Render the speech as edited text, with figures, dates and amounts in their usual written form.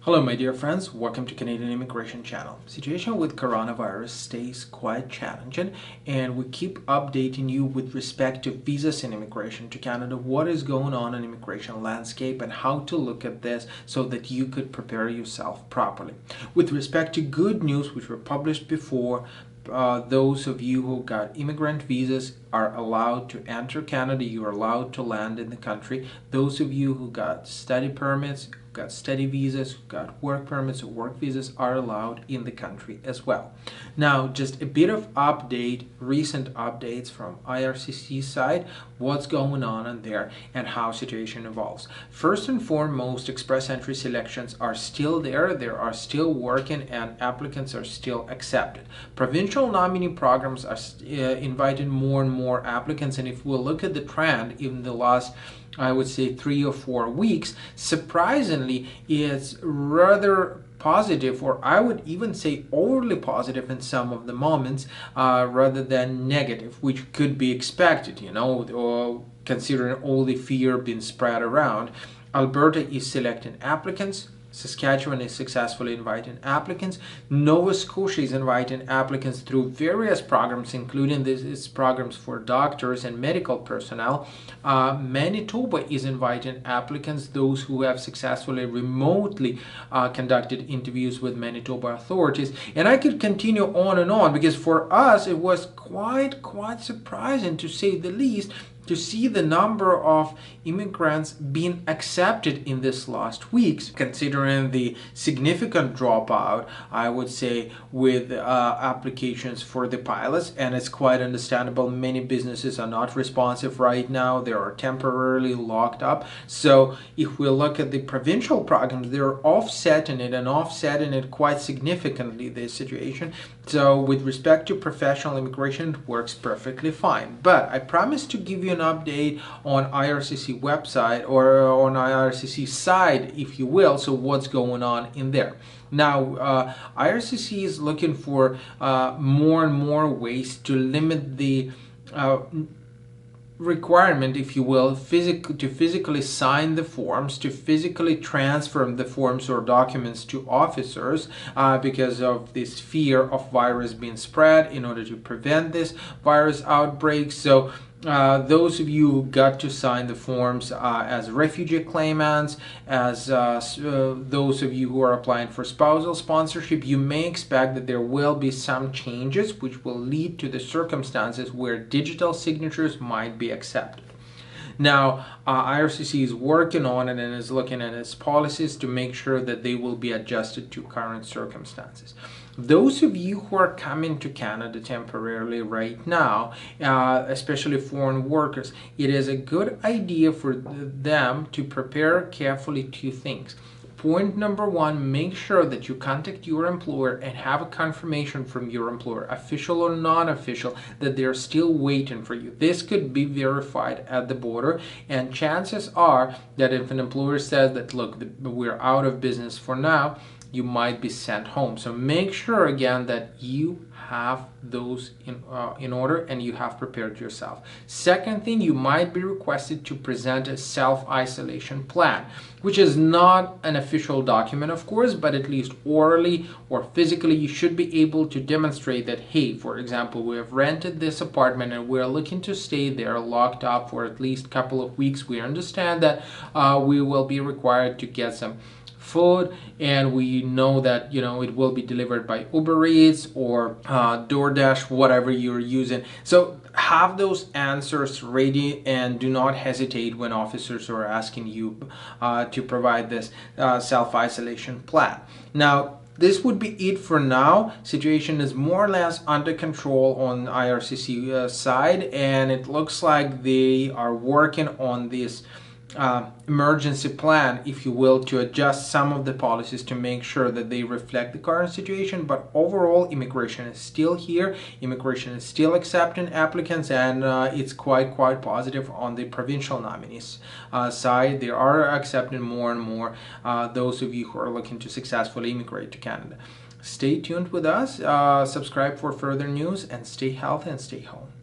Hello my dear friends, welcome to Canadian Immigration Channel. Situation with coronavirus stays quite challenging and we keep updating you with respect to visas and immigration to Canada, what is going on in immigration landscape and how to look at this so that you could prepare yourself properly. With respect to good news which were published before, those of you who got immigrant visas are allowed to enter Canada, you are allowed to land in the country. Those of you who got study permits, got study visas, got work permits or work visas are allowed in the country as well. Now, just a bit of update, recent updates from IRCC side, what's going on in there and how situation evolves. First and foremost, express entry selections are still there, they are still working and applicants are still accepted. Provincial nominee programs are inviting more and more applicants, and if we'll look at the trend in the last, I would say 3 or 4 weeks, surprisingly, it's rather positive, or I would even say overly positive in some of the moments, rather than negative, which could be expected, or considering all the fear being spread around. Alberta is selecting applicants. Saskatchewan is successfully inviting applicants. Nova Scotia is inviting applicants through various programs, including these programs for doctors and medical personnel. Manitoba is inviting applicants, those who have successfully remotely conducted interviews with Manitoba authorities. And I could continue on and on, because for us it was quite surprising, to say the least, to see the number of immigrants being accepted in this last weeks, considering the significant dropout, I would say, with applications for the pilots. And it's quite understandable, many businesses are not responsive right now, they are temporarily locked up. So if we look at the provincial programs, they're offsetting it quite significantly, this situation. So with respect to professional immigration, it works perfectly fine. But I promise to give you an update on IRCC website, or on IRCC side, if you will, so what's going on in there. Now, IRCC is looking for more and more ways to limit the requirement, if you will, to physically sign the forms, to physically transfer the forms or documents to officers, because of this fear of virus being spread, in order to prevent this virus outbreak. So those of you who got to sign the forms as refugee claimants, as those of you who are applying for spousal sponsorship, you may expect that there will be some changes which will lead to the circumstances where digital signatures might be accepted. Now, IRCC is working on it and is looking at its policies to make sure that they will be adjusted to current circumstances. Those of you who are coming to Canada temporarily right now, especially foreign workers, it is a good idea for them to prepare carefully 2 things. Point number 1, make sure that you contact your employer and have a confirmation from your employer, official or non-official, that they're still waiting for you. This could be verified at the border, and chances are that if an employer says that, look, we're out of business for now, you might be sent home. So make sure again that you have those in order and you have prepared yourself. Second thing, you might be requested to present a self-isolation plan, which is not an official document, of course, but at least orally or physically you should be able to demonstrate that, hey, for example, we have rented this apartment and we're looking to stay there locked up for at least a couple of weeks. We understand that we will be required to get some food, and we know that it will be delivered by Uber Eats or DoorDash, whatever you're using. So have those answers ready and do not hesitate when officers are asking you to provide this self-isolation plan. Now, this would be it for now. Situation is more or less under control on IRCC side, and it looks like they are working on this emergency plan, if you will, to adjust some of the policies to make sure that they reflect the current situation. But overall, immigration is still here, immigration is still accepting applicants, and it's quite positive on the provincial nominees side. They are accepting more and more those of you who are looking to successfully immigrate to Canada. Stay tuned with us, subscribe for further news, and stay healthy and stay home.